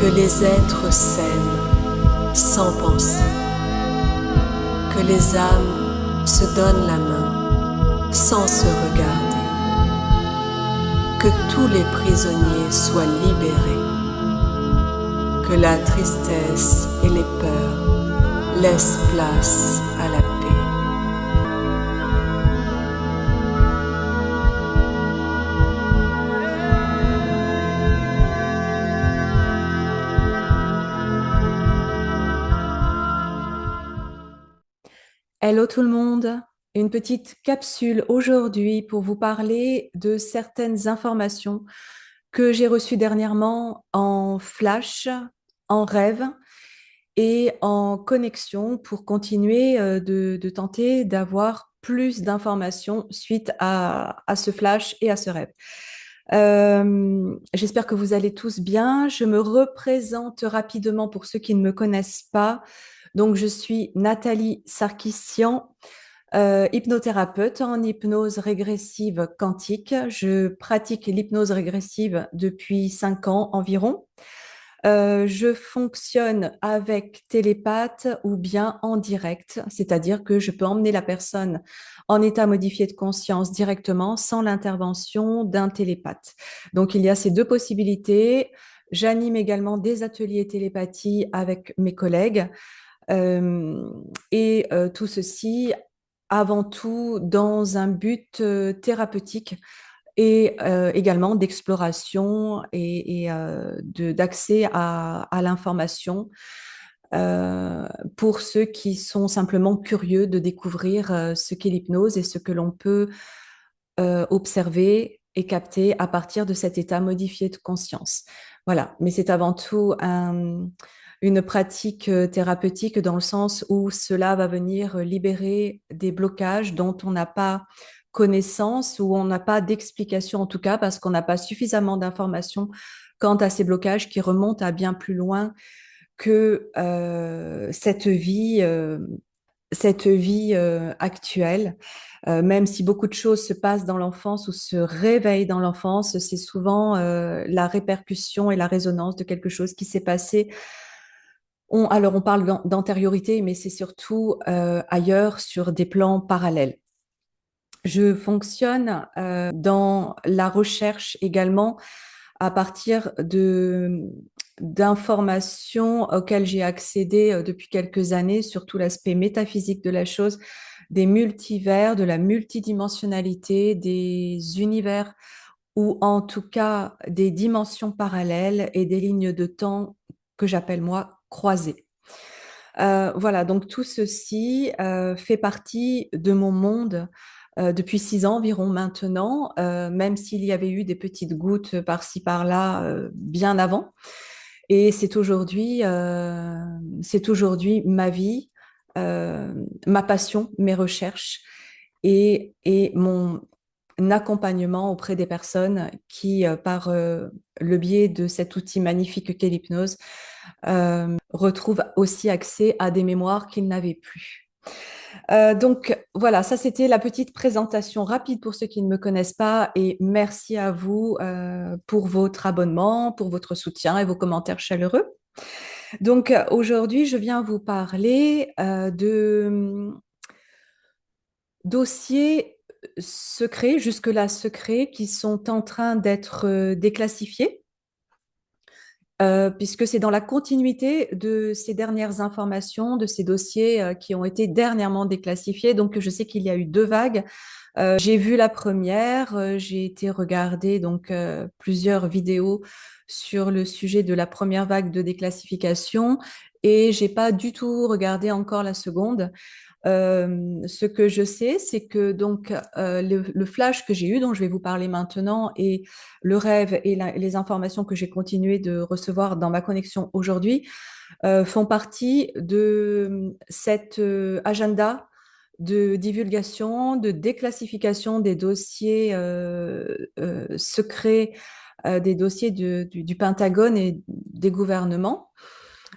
Que les êtres s'aiment sans penser, que les âmes se donnent la main sans se regarder, que tous les prisonniers soient libérés, que la tristesse et les peurs laissent place à la paix. Hello tout le monde, une petite capsule aujourd'hui pour vous parler de certaines informations que j'ai reçues dernièrement en flash, en rêve et en connexion pour continuer de tenter d'avoir plus d'informations suite à ce flash et à ce rêve. J'espère que vous allez tous bien. Je me représente rapidement pour ceux qui ne me connaissent pas. Donc, je suis Nathalie Sarkissian, hypnothérapeute en hypnose régressive quantique. Je pratique l'hypnose régressive depuis 5 ans environ. Je fonctionne avec télépathe ou bien en direct, c'est-à-dire que je peux emmener la personne en état modifié de conscience directement sans l'intervention d'un télépathe. Donc, il y a ces deux possibilités. J'anime également des ateliers télépathie avec mes collègues. Tout ceci avant tout dans un but thérapeutique et également d'exploration d'accès à l'information pour ceux qui sont simplement curieux de découvrir ce qu'est l'hypnose et ce que l'on peut observer et capter à partir de cet état modifié de conscience. Voilà, mais c'est avant tout une pratique thérapeutique dans le sens où cela va venir libérer des blocages dont on n'a pas connaissance ou on n'a pas d'explication en tout cas parce qu'on n'a pas suffisamment d'informations quant à ces blocages qui remontent à bien plus loin que cette vie actuelle. Même si beaucoup de choses se passent dans l'enfance ou se réveillent dans l'enfance, c'est souvent la répercussion et la résonance de quelque chose qui s'est passé. Alors, on parle d'antériorité, mais c'est surtout ailleurs sur des plans parallèles. Je fonctionne dans la recherche également à partir d'informations auxquelles j'ai accédé depuis quelques années, surtout l'aspect métaphysique de la chose, des multivers, de la multidimensionnalité, des univers ou en tout cas des dimensions parallèles et des lignes de temps que j'appelle moi croisées. Voilà, donc tout ceci fait partie de mon monde depuis 6 ans environ maintenant, même s'il y avait eu des petites gouttes par-ci par-là bien avant. Et c'est aujourd'hui ma vie, ma passion, mes recherches et mon accompagnement auprès des personnes qui, par le biais de cet outil magnifique qu'est l'hypnose, retrouvent aussi accès à des mémoires qu'ils n'avaient plus. Donc voilà, ça c'était la petite présentation rapide pour ceux qui ne me connaissent pas et merci à vous pour votre abonnement, pour votre soutien et vos commentaires chaleureux. Donc aujourd'hui, je viens vous parler de dossiers secrets, jusque-là secrets, qui sont en train d'être déclassifiés. Puisque c'est dans la continuité de ces dernières informations, de ces dossiers qui ont été dernièrement déclassifiés. Donc, je sais qu'il y a eu 2 vagues. J'ai vu la première, j'ai été regarder donc plusieurs vidéos sur le sujet de la première vague de déclassification et j'ai pas du tout regardé encore la seconde. Ce que je sais, c'est que donc le flash que j'ai eu, dont je vais vous parler maintenant, et le rêve et les informations que j'ai continué de recevoir dans ma connexion aujourd'hui font partie de cet agenda de divulgation, de déclassification des dossiers secrets, des dossiers du Pentagone et des gouvernements,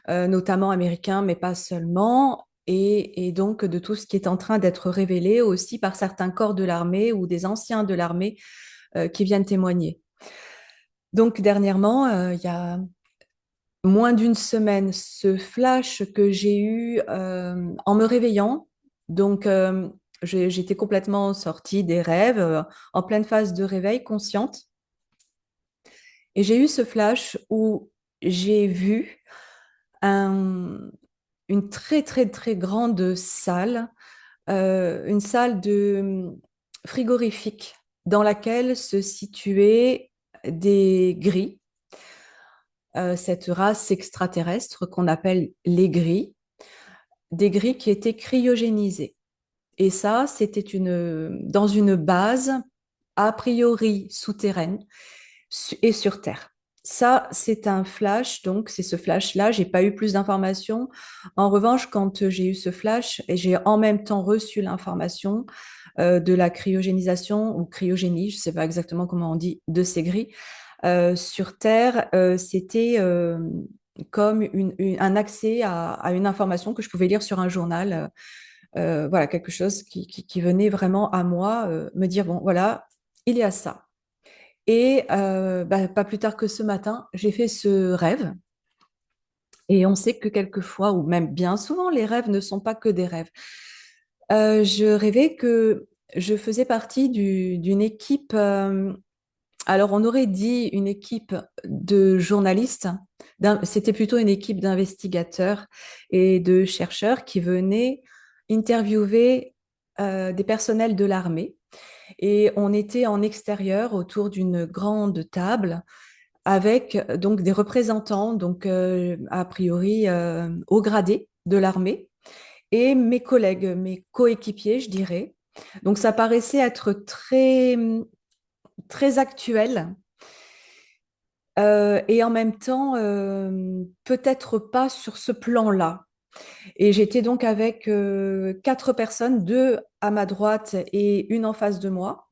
notamment américains, mais pas seulement, et donc de tout ce qui est en train d'être révélé aussi par certains corps de l'armée ou des anciens de l'armée qui viennent témoigner. Donc dernièrement, il y a moins d'une semaine, ce flash que j'ai eu en me réveillant. Donc, j'étais complètement sortie des rêves, en pleine phase de réveil consciente. Et j'ai eu ce flash où j'ai vu un- une très, très, très grande salle, une salle de frigorifique dans laquelle se situaient des grilles, cette race extraterrestre qu'on appelle les grilles, des grilles qui étaient cryogénisées. Et ça, c'était dans une base a priori souterraine et sur Terre. Ça, c'est un flash, donc c'est ce flash-là. J'ai pas eu plus d'informations. En revanche, quand j'ai eu ce flash, et j'ai en même temps reçu l'information de la cryogénisation ou cryogénie, je sais pas exactement comment on dit, de ces grilles sur Terre, c'était comme un accès à une information que je pouvais lire sur un journal. Voilà, quelque chose qui venait vraiment à moi, me dire, bon, voilà, il y a ça. Et bah, pas plus tard que ce matin, j'ai fait ce rêve. Et on sait que quelquefois, ou même bien souvent, les rêves ne sont pas que des rêves. Je rêvais que je faisais partie d'une équipe, alors on aurait dit une équipe de journalistes, c'était plutôt une équipe d'investigateurs et de chercheurs qui venaient interviewer des personnels de l'armée. Et on était en extérieur autour d'une grande table avec donc des représentants, donc a priori au gradé de l'armée, et mes collègues, mes coéquipiers, je dirais. Donc ça paraissait être très, très actuel et en même temps peut-être pas sur ce plan-là. Et j'étais donc avec quatre personnes, deux à ma droite et une en face de moi,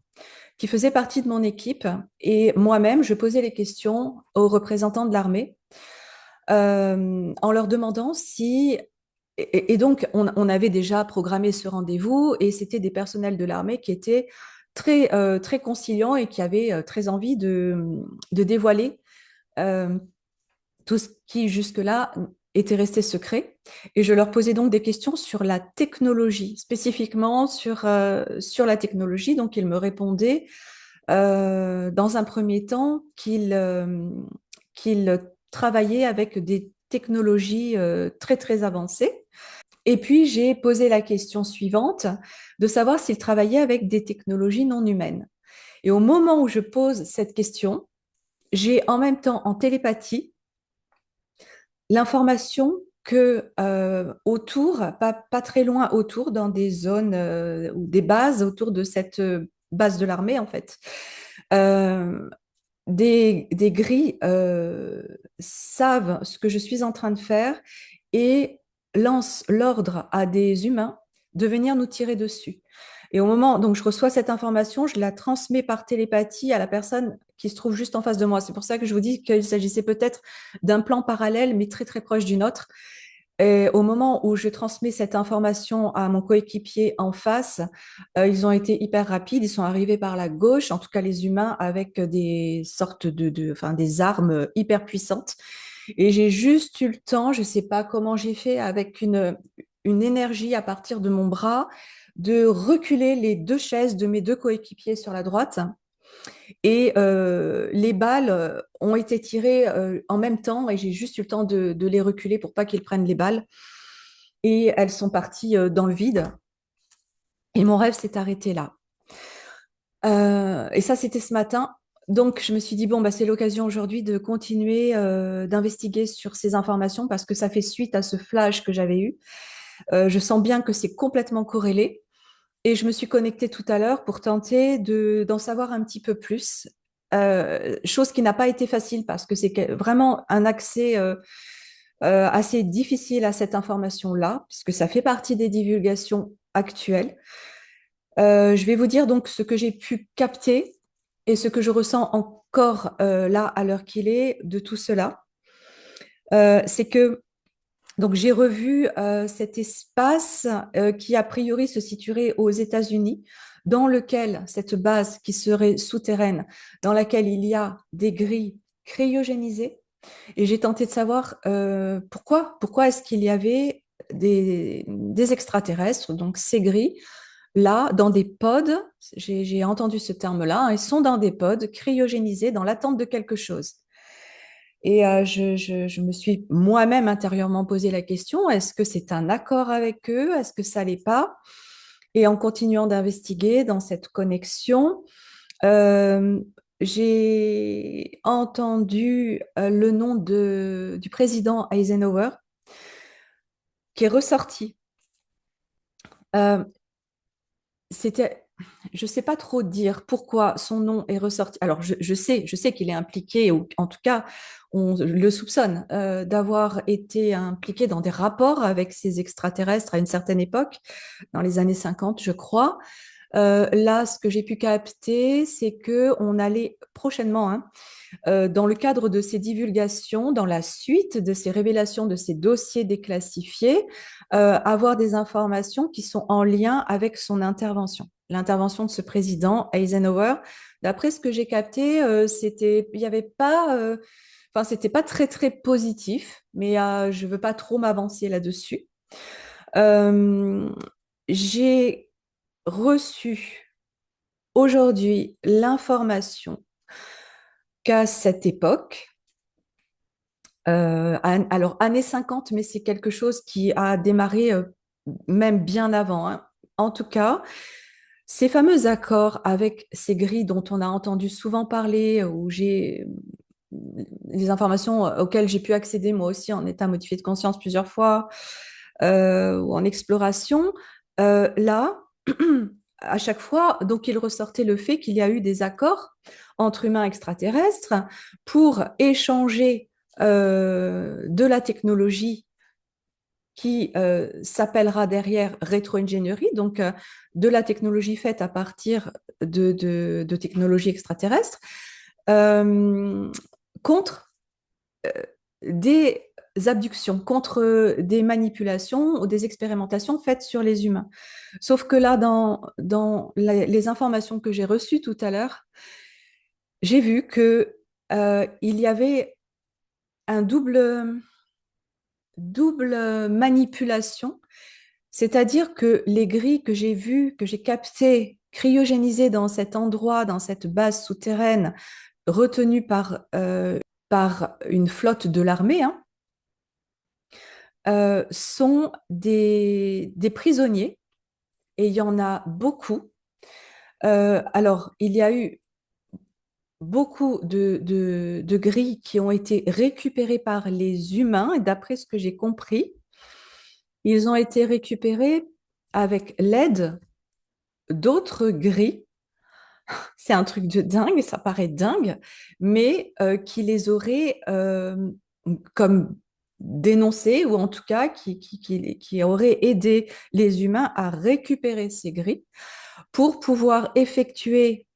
qui faisaient partie de mon équipe. Et moi-même, je posais les questions aux représentants de l'armée en leur demandant si... Et donc, on avait déjà programmé ce rendez-vous et c'était des personnels de l'armée qui étaient très, très conciliants et qui avaient très envie de dévoiler euh, tout ce qui jusque-là était resté secret. Et je leur posais donc des questions sur la technologie, spécifiquement sur la technologie. Donc, ils me répondaient dans un premier temps qu'ils travaillaient avec des technologies très, très avancées. Et puis, j'ai posé la question suivante de savoir s'ils travaillaient avec des technologies non humaines. Et au moment où je pose cette question, j'ai en même temps en télépathie l'information que autour, pas très loin autour, dans des zones ou des bases autour de cette base de l'armée, en fait, euh, des grilles savent ce que je suis en train de faire et lancent l'ordre à des humains de venir nous tirer dessus. Et au moment, donc je reçois cette information, je la transmets par télépathie à la personne qui se trouve juste en face de moi. C'est pour ça que je vous dis qu'il s'agissait peut-être d'un plan parallèle, mais très très proche du nôtre. Et au moment où je transmets cette information à mon coéquipier en face, ils ont été hyper rapides. Ils sont arrivés par la gauche, en tout cas les humains, avec des sortes enfin, des armes hyper puissantes. Et j'ai juste eu le temps, je ne sais pas comment j'ai fait, avec une énergie à partir de mon bras, de reculer les deux chaises de mes deux coéquipiers sur la droite. Et les balles ont été tirées en même temps et j'ai juste eu le temps de les reculer pour pas qu'ils prennent les balles. Et elles sont parties dans le vide. Et mon rêve s'est arrêté là. Et ça, c'était ce matin. Donc, je me suis dit, bon, bah, c'est l'occasion aujourd'hui de continuer d'investiguer sur ces informations parce que ça fait suite à ce flash que j'avais eu. Je sens bien que c'est complètement corrélé. Et je me suis connectée tout à l'heure pour tenter d'en savoir un petit peu plus. Chose qui n'a pas été facile parce que c'est vraiment un accès assez difficile à cette information-là, puisque ça fait partie des divulgations actuelles. Je vais vous dire donc ce que j'ai pu capter et ce que je ressens encore là à l'heure qu'il est de tout cela. C'est que donc j'ai revu cet espace qui a priori se situerait aux États-Unis, dans lequel cette base qui serait souterraine, dans laquelle il y a des grilles cryogénisées. Et j'ai tenté de savoir pourquoi est-ce qu'il y avait des extraterrestres, donc ces gris, là, dans des pods, j'ai entendu ce terme-là, hein, ils sont dans des pods cryogénisés dans l'attente de quelque chose. Et je me suis moi-même intérieurement posé la question, est-ce que c'est un accord avec eux? Est-ce que ça l'est pas? Et en continuant d'investiguer dans cette connexion, euh, j'ai entendu le nom du président Eisenhower qui est ressorti. Euh, c'était, je ne sais pas trop dire pourquoi son nom est ressorti. Alors, je sais qu'il est impliqué, ou en tout cas, on le soupçonne d'avoir été impliqué dans des rapports avec ces extraterrestres à une certaine époque, dans les années 50, je crois. Là, ce que j'ai pu capter, c'est que on allait prochainement, hein, dans le cadre de ces divulgations, dans la suite de ces révélations de ces dossiers déclassifiés, avoir des informations qui sont en lien avec son intervention, l'intervention de ce président Eisenhower. D'après ce que j'ai capté, il y avait pas, enfin, c'était pas très très positif, mais je veux pas trop m'avancer là-dessus. Euh, j'ai reçu aujourd'hui l'information qu'à cette époque, alors années 50, mais c'est quelque chose qui a démarré même bien avant, hein. En tout cas, ces fameux accords avec ces grilles dont on a entendu souvent parler, où j'ai des informations auxquelles j'ai pu accéder moi aussi en état modifié de conscience plusieurs fois, ou en exploration, là, à chaque fois, donc il ressortait le fait qu'il y a eu des accords entre humains extraterrestres pour échanger de la technologie qui s'appellera derrière rétro-ingénierie, donc de la technologie faite à partir de technologies extraterrestres, euh, contre des abductions, contre des manipulations ou des expérimentations faites sur les humains. Sauf que là, dans les informations que j'ai reçues tout à l'heure, j'ai vu que il y avait un double manipulation, c'est-à-dire que les grilles que j'ai vues, que j'ai captées, cryogénisées dans cet endroit, dans cette base souterraine, retenue par une flotte de l'armée, hein, sont des prisonniers, et il y en a beaucoup. Alors, il y a eu beaucoup de grilles qui ont été récupérées par les humains, et d'après ce que j'ai compris, ils ont été récupérés avec l'aide d'autres grilles. C'est un truc de dingue, ça paraît dingue, mais qui les auraient comme dénoncés, ou en tout cas qui auraient aidé les humains à récupérer ces grilles pour pouvoir effectuer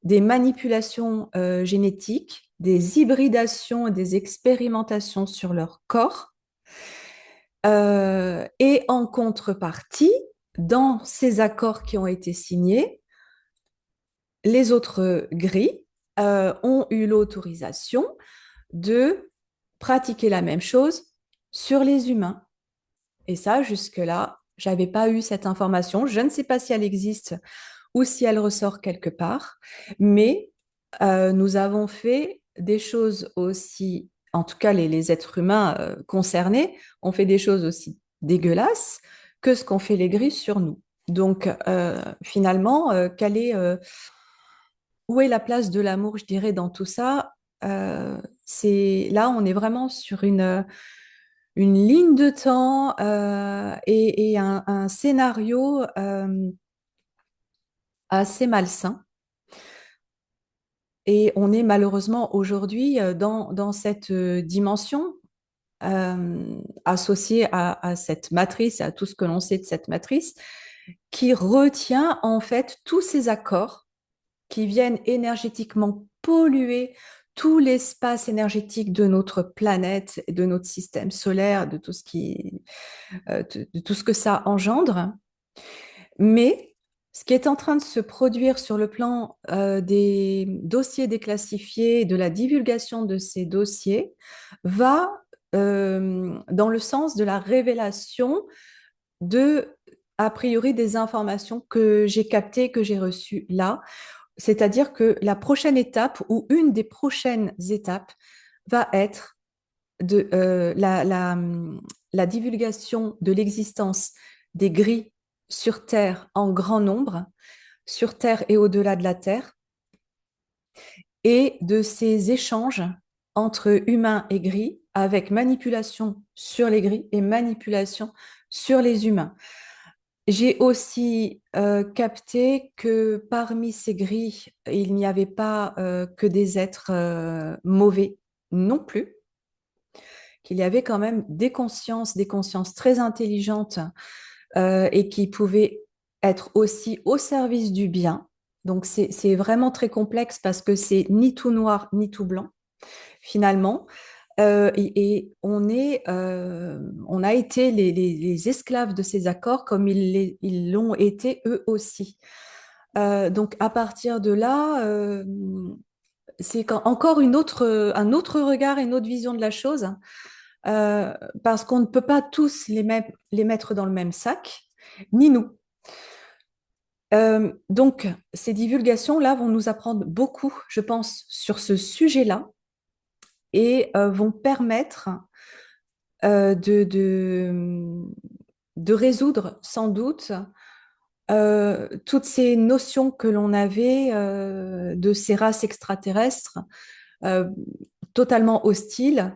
des manipulations génétiques, des hybridations, des expérimentations sur leur corps. Et en contrepartie, dans ces accords qui ont été signés, les autres grilles ont eu l'autorisation de pratiquer la même chose sur les humains. Et ça, jusque-là, j'avais pas eu cette information. Je ne sais pas si elle existe ou si elle ressort quelque part, mais nous avons fait des choses aussi, en tout cas les êtres humains concernés ont fait des choses aussi dégueulasses que ce qu'ont fait les grilles sur nous. Donc finalement, où est la place de l'amour, je dirais, dans tout ça? C'est là, on est vraiment sur une ligne de temps et un scénario assez malsain. Et on est malheureusement aujourd'hui dans cette dimension associée à cette matrice, à tout ce que l'on sait de cette matrice, qui retient en fait tous ces accords qui viennent énergétiquement polluer tout l'espace énergétique de notre planète, de notre système solaire, de tout ce que ça engendre. Mais Ce qui est en train de se produire sur le plan des dossiers déclassifiés et de la divulgation de ces dossiers va dans le sens de la révélation de, a priori, des informations que j'ai captées, que j'ai reçues là. C'est-à-dire que la prochaine étape ou une des prochaines étapes va être la divulgation de l'existence des gris sur Terre en grand nombre, sur Terre et au-delà de la Terre, et de ces échanges entre humains et gris, avec manipulation sur les gris et manipulation sur les humains. J'ai aussi capté que parmi ces gris, il n'y avait pas que des êtres mauvais non plus, qu'il y avait quand même des consciences très intelligentes et qui pouvaient être aussi au service du bien. Donc c'est vraiment très complexe parce que c'est ni tout noir ni tout blanc finalement. Et on a été les esclaves de ces accords comme ils l'ont été eux aussi. Donc à partir de là, c'est encore un autre regard et une autre vision de la chose, euh, parce qu'on ne peut pas tous les mettre dans le même sac, ni nous. Donc ces divulgations-là vont nous apprendre beaucoup, je pense, sur ce sujet-là et vont permettre de résoudre sans doute toutes ces notions que l'on avait de ces races extraterrestres euh, totalement hostiles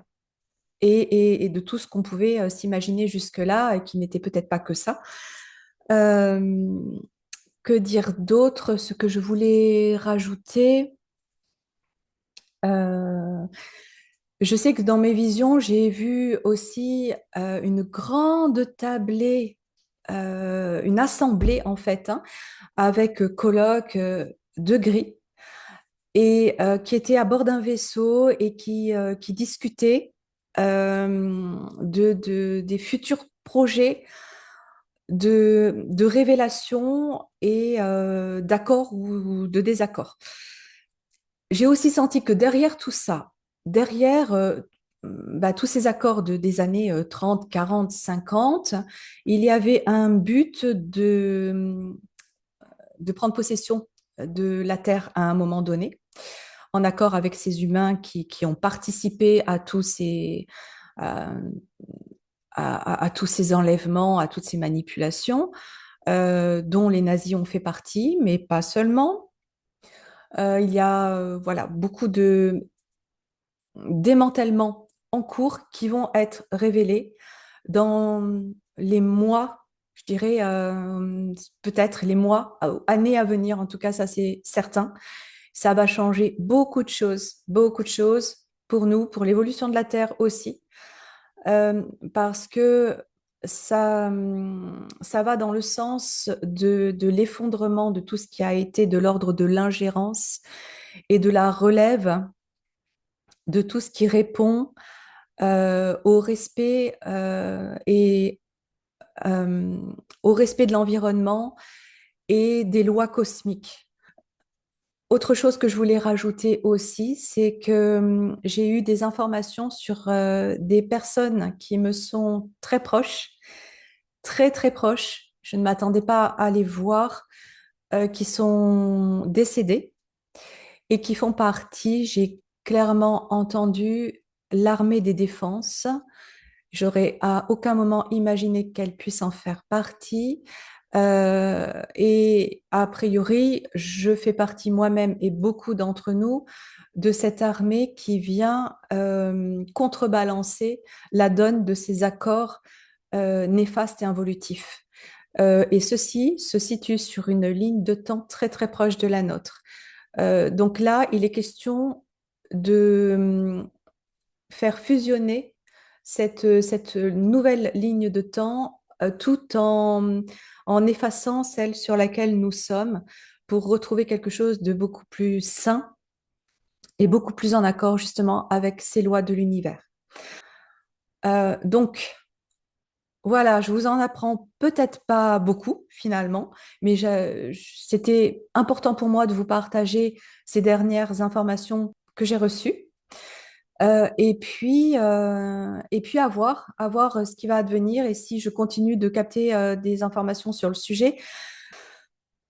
et de tout ce qu'on pouvait s'imaginer jusque-là et qui n'était peut-être pas que ça. Euh, que dire d'autre? Ce que je voulais rajouter, euh, je sais que dans mes visions, j'ai vu aussi une grande tablée, une assemblée en fait, hein, avec colloques de gris et qui étaient à bord d'un vaisseau et qui discutaient des futurs projets de révélation et d'accord ou de désaccord. J'ai aussi senti que derrière tout ça, derrière tous ces accords des années 30, 40, 50, il y avait un but de prendre possession de la Terre à un moment donné, en accord avec ces humains qui ont participé à à, à tous ces enlèvements, à toutes ces manipulations, dont les nazis ont fait partie, mais pas seulement. Il y a voilà, beaucoup de démantèlements en cours qui vont être révélés dans les mois, je dirais peut-être les mois, années à venir, en tout cas ça c'est certain. Ça va changer beaucoup de choses pour nous, pour l'évolution de la Terre aussi, parce que ça va dans le sens de l'effondrement de tout ce qui a été de l'ordre de l'ingérence et de la relève de tout ce qui répond au respect et euh, au respect de l'environnement et des lois cosmiques. Autre chose que je voulais rajouter aussi, c'est que j'ai eu des informations sur des personnes qui me sont très proches, très proches. Je ne m'attendais pas à les voir, qui sont décédées et qui font partie, j'ai clairement entendu l'armée des défenses. J'aurais à aucun moment imaginé qu'elle puisse en faire partie. Et a priori, je fais partie moi-même et beaucoup d'entre nous de cette armée qui vient contrebalancer la donne de ces accords néfastes et involutifs. Et ceci se situe sur une ligne de temps très proche de la nôtre. Donc là, il est question de faire fusionner cette nouvelle ligne de temps tout en effaçant celle sur laquelle nous sommes pour retrouver quelque chose de beaucoup plus sain et beaucoup plus en accord justement avec ces lois de l'univers. Donc, Voilà, je vous en apprends peut-être pas beaucoup finalement, mais c'était important pour moi de vous partager ces dernières informations que j'ai reçues. Et puis à voir ce qui va advenir et si je continue de capter des informations sur le sujet.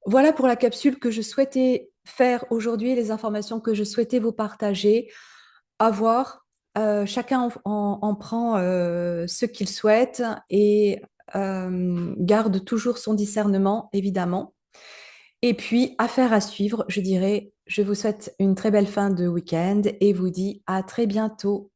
Voilà pour la capsule que je souhaitais faire aujourd'hui, les informations que je souhaitais vous partager. À voir, chacun en prend ce qu'il souhaite et garde toujours son discernement, évidemment. Et puis, affaire à suivre, je dirais, je vous souhaite une très belle fin de week-end et vous dis à très bientôt.